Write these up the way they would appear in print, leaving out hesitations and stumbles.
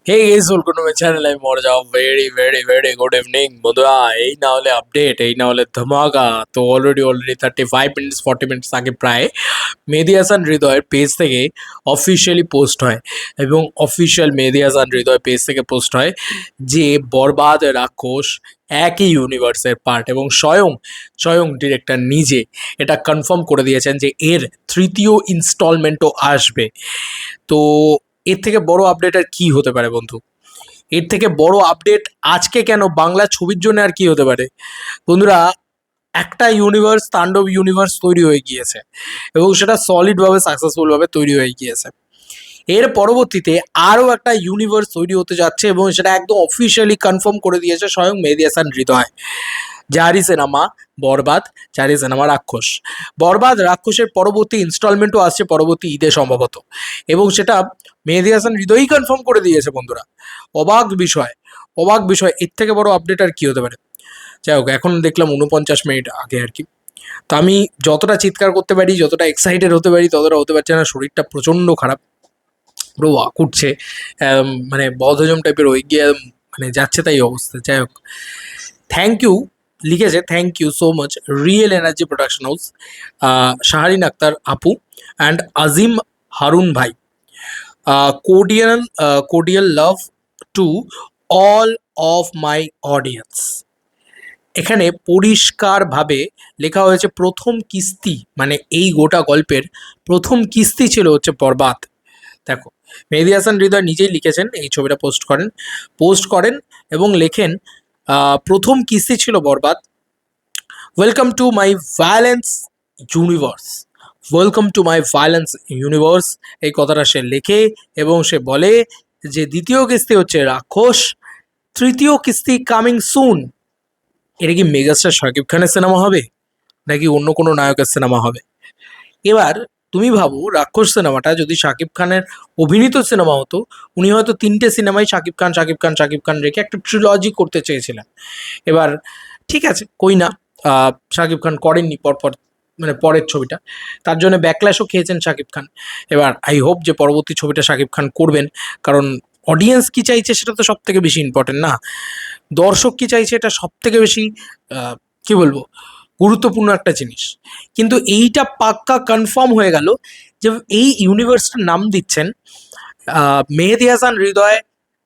Hey guys, welcome to my channel. আমি মরজা। Very very very good evening বন্ধুরা। এই না হলে আপডেট, এই না হলে ধামাকা। তো অলরেডি 35 মিনিটস 40 মিনিটস আগে প্রায় মেহেদী হাসান হৃদয়ের পেজ থেকে অফিসিয়ালি পোস্ট হয়, এবং অফিসিয়াল মেহেদী হাসান হৃদয় পেজ থেকে পোস্ট হয় যে বরবাদ রাক্ষস একই ইউনিভার্সের পার্ট, এবং স্বয়ং স্বয়ং ডিরেক্টর নিজে এটা কনফার্ম করে দিয়েছেন যে এর তৃতীয় ইনস্টলমেন্টও আসবে। তো এর থেকে বড় আপডেট আর কি হতে পারে বন্ধু? এর থেকে বড় আপডেট আজকে কেন, বাংলা ছবির জন্য আর কি হতে পারে বন্ধুরা? একটা ইউনিভার্স, তাণ্ডব ইউনিভার্স তৈরি হয়ে গিয়েছে, এবং সেটা সলিডভাবে সাকসেসফুলভাবে তৈরি হয়ে গিয়েছে। এর পরবর্তীতে আরও একটা ইউনিভার্স তৈরি হতে যাচ্ছে, এবং সেটা একদম অফিসিয়ালি কনফার্ম করে দিয়েছে স্বয়ং মেহেদী হাসান হৃদয়। যারই সিনেমা বরবাদ, যারই সিনেমা রাক্ষস। বরবাদ রাক্ষসের পরবর্তী ইনস্টলমেন্টও আসছে পরবর্তী ঈদে সম্ভবত, এবং সেটা মেহেদী হাসান হৃদয়ই কনফার্ম করে দিয়েছে বন্ধুরা। অবাক বিষয়, অবাক বিষয়। এর থেকে বড় আপডেট আর কি হতে পারে? যাই হোক, এখন দেখলাম 49 মিনিট আগে আর কি। তো আমি যতটা চিৎকার করতে পারি, যতটা এক্সাইটেড হতে পারি, ততটা হতে পারছে না। শরীরটা প্রচণ্ড খারাপ, পুরো ওয়াক উঠছে, মানে বদহজম টাইপের হয়ে গিয়ে মানে যাচ্ছে তাই অবস্থা। যাই হোক, থ্যাংক ইউ লিখেছে, thank you so much real energy production house, Shahrin Akter আপু অ্যান্ড আজিম হারুন ভাই। Cordial love to all of my audience. এখানে পরিষ্কারভাবে লেখা হয়েছে প্রথম কিস্তি, মানে এই গোটা গল্পের প্রথম কিস্তি ছিল হচ্ছে বরবাদ। দেখো, মেহেদী হাসান হৃদয় নিজেই লিখেছেন, এই ছবিটা পোস্ট করেন এবং লেখেন প্রথম কিস্তি ছিল বরবাদ। Welcome to my violence universe, welcome to my violence universe. এই কথাটা সে লেখে, এবং সে বলে যে দ্বিতীয় কিস্তি হচ্ছে রাক্ষস, তৃতীয় কিস্তি কামিং সুন। এটা কি মেগাস্টার শাকিব খানের সিনেমা হবে, নাকি অন্য কোনো নায়কের সিনেমা হবে? এবার তুমি ভাবো, রাক্ষস সিনেমাটা যদি শাকিব খানের অভিনীত সিনেমা হতো, উনি হয়তো 3টে সিনেমাই শাকিব খান শাকিব খান শাকিব খান রেখে একটা ট্রিলজি করতে চেয়েছিলেন। এবার ঠিক আছে, কই না, শাকিব খান করেননি পরপর, মানে পরের ছবিটা, তার জন্য ব্যাকল্যাশও খেয়েছেন শাকিব খান। এবার আই হোপ যে পরবর্তী ছবিটা শাকিব খান করবেন, কারণ অডিয়েন্স কি চাইছে সেটা তো সব থেকে বেশি ইম্পর্টেন্ট না? দর্শক কি চাইছে এটা সব থেকে বেশি কি বলবো, গুরুত্বপূর্ণ একটা জিনিস। কিন্তু এইটা পাক্কা কনফার্ম হয়ে গেল যে এই ইউনিভার্সটার নাম দিচ্ছেন মেহেদী হাসান হৃদয়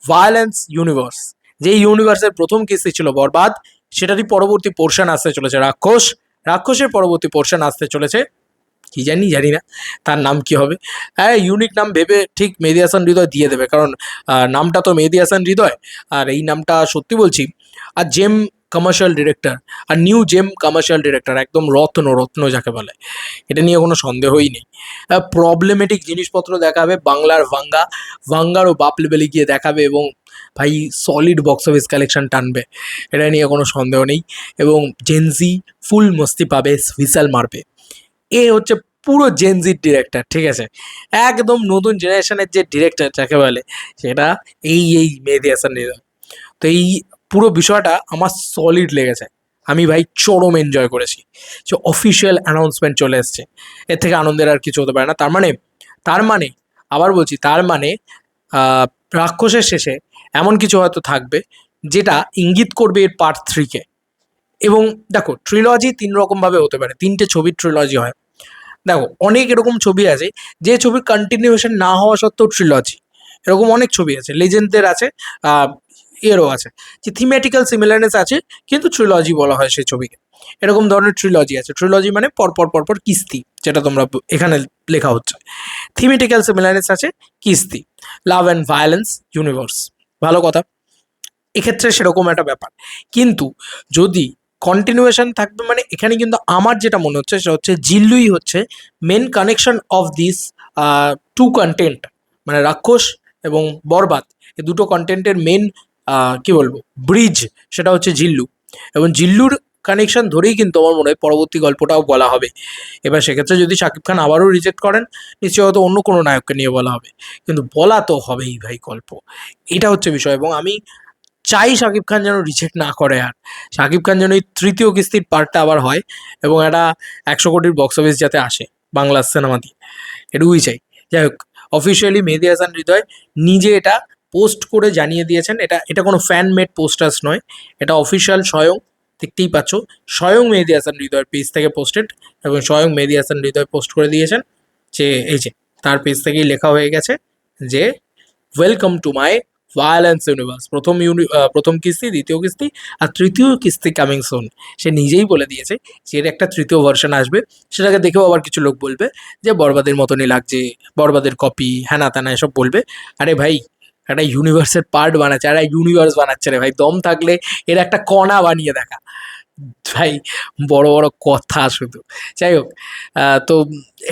ভায়োলেন্স ইউনিভার্স। যে ইউনিভার্সের প্রথম কিস্তি ছিল বরবাদ, সেটারই পরবর্তী পোর্শন আসতে চলেছে রাক্ষস, রাক্ষসের পরবর্তী পোর্শন আসতে চলেছে কি জানি না তার নাম কি হবে। হ্যাঁ, ইউনিক নাম ভেবে ঠিক মেহেদী হাসান হৃদয় দিয়ে দেবে, কারণ নামটা তো মেহেদী হাসান হৃদয়। আর এই নামটা সত্যি বলছি, আর জেম কমার্শিয়াল ডিরেক্টর, আর নিউ জেম কমার্শিয়াল ডিরেক্টর, একদম রত্ন রত্ন যাকে বলে, এটা নিয়ে কোনো সন্দেহই নেই। প্রবলেমেটিক জিনিসপত্র দেখাবে, বাংলার ভাঙ্গারও বাপ লেভেলে গিয়ে দেখাবে, এবং ভাই সলিড বক্স অফিস কালেকশন টানবে, এটা নিয়ে কোনো সন্দেহ নেই। এবং জেনজি ফুল মস্তি পাবে, হুইসেল মারবে। এ হচ্ছে পুরো জেনজির ডিরেক্টর, ঠিক আছে? একদম নতুন জেনারেশনের যে ডিরেক্টর যাকে বলে, সেটা এই মেহেদী হাসান হৃদয়। তো এই পুরো বিষয়টা আমার সলিড লেগেছে, আমি ভাই চরম এনজয় করেছি। যে অফিসিয়াল অ্যানাউন্সমেন্ট চলে এসছে, এর থেকে আনন্দের আর কিছু হতে পারে না। তার মানে আবার বলছি, তার মানে আহ, রাক্ষসের শেষে এমন কিছু হয়তো থাকবে যেটা ইঙ্গিত করবে এর পার্ট 3-কে। এবং দেখো, ট্রিলজি 3 রকমভাবে হতে পারে, 3টে ছবির ট্রিলজি হয়। দেখো, অনেক এরকম ছবি আছে যে ছবির কন্টিনিউয়েশন না হওয়া সত্ত্বেও ট্রিলজি, এরকম অনেক ছবি আছে, লেজেন্ডদের আছে, আহ, এরও আছে, যে থিমেটিক্যাল সিমিলারনেস আছে কিন্তু ট্রিলজি বলা হয় সেই ছবিকে। এরকম ধরনের ট্রিলজি আছে। ট্রিলজি মানে পরপর পরপর কিস্তি, যেটা তোমরা এখানে লেখা হচ্ছে। থিমেটিক্যাল সিমিলারনেস আছে, কিস্তি, লাভ অ্যান্ড ভায়োলেন্স ইউনিভার্স, ভালো কথা। এক্ষেত্রে সেরকম একটা ব্যাপার। কিন্তু যদি কন্টিনিউয়েশন থাকবে, মানে এখানে কিন্তু আমার যেটা মনে হচ্ছে সেটা হচ্ছে জিল্লুই হচ্ছে main connection of this to content, মানে রাক্ষস এবং বরবাদ, এই দুটো কন্টেন্টের মেন কি বলবো ব্রিজ, সেটা হচ্ছে জিল্লু। এবং জিল্লুর কানেকশন ধরেই কিন্তু আমার মনে হয় পরবর্তী গল্পটাও বলা হবে। এবার সেক্ষেত্রে যদি শাকিব খান আবারও রিজেক্ট করেন, নিশ্চয়ই হয়তো অন্য কোনো নায়ককে নিয়ে বলা হবে, কিন্তু বলা তো হবেই ভাই গল্প। এটা হচ্ছে বিষয়, এবং আমি চাই শাকিব খান যেন রিজেক্ট না করে, আর শাকিব খান যেন এই তৃতীয় কিস্তির পার্টটা আবার হয়, এবং একটা 100 কোটির বক্স অফিস যাতে আসে বাংলা সিনেমা দিয়ে, এটুকুই চাই। যাই হোক, অফিসিয়ালি মেহেদী হাসান হৃদয় নিজে এটা পোস্ট করে জানিয়ে দিয়েছেন। এটা এটা কোনো ফ্যান মেড পোস্টার্স নয়, এটা অফিসিয়াল স্বয়ং, দেখতেই পাচ্ছ, স্বয়ং মেহেদী হাসান হৃদয়ের পেজ থেকে পোস্টেড, এবং স্বয়ং মেহেদী হাসান হৃদয় পোস্ট করে দিয়েছেন যে এই যে তার পেজ থেকেই লেখা হয়ে গেছে যে welcome to my violence universe, প্রথম কিস্তি, দ্বিতীয় কিস্তি আর তৃতীয় কিস্তি কামিং সুন। সে নিজেই বলে দিয়েছে যে এর একটা তৃতীয় ভার্সন আসবে, সেটাকে দেখেও আবার কিছু লোক বলবে যে বরবাদের মতনই লাগছে, বরবাদের কপি, হ্যানা ত্যানা এসব বলবে। আরে ভাই, একটা ইউনিভার্সের পার্ট বানাচ্ছে, আর ইউনিভার্স বানাচ্ছে রে ভাই, দম থাকলে এর একটা কণা বানিয়ে দেখা ভাই, বড় বড় কথা শুধু। যাই হোক, তো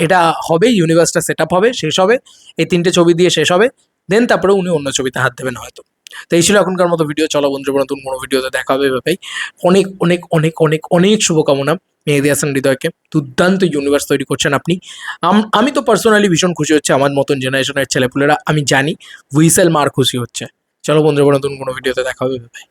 এটা হবে, ইউনিভার্সটা সেট আপ হবে, শেষ হবে, এই 3টে ছবি দিয়ে শেষ হবে, দেন তারপরে উনি অন্য ছবিতে হাত দেবেন হয়তো। তো এই ছিল এখনকার মতো ভিডিও। চলো বন্ধুরা, নতুন কোনো ভিডিওতে দেখা হবে ভাই। অনেক অনেক অনেক অনেক অনেক শুভকামনা মেহেদী হাসান হৃদয়কে, দুর্দান্ত ইউনিভার্স তৈরি করছেন আপনি। আমি তো পার্সোনালি ভীষণ খুশি হচ্ছে, আমার মতন জেনারেশনের ছেলেপুলেরা আমি জানি হুইসেল মার খুশি হচ্ছে। চলো বন্ধুরা, নতুন কোনো ভিডিওতে দেখা হবে ভাই।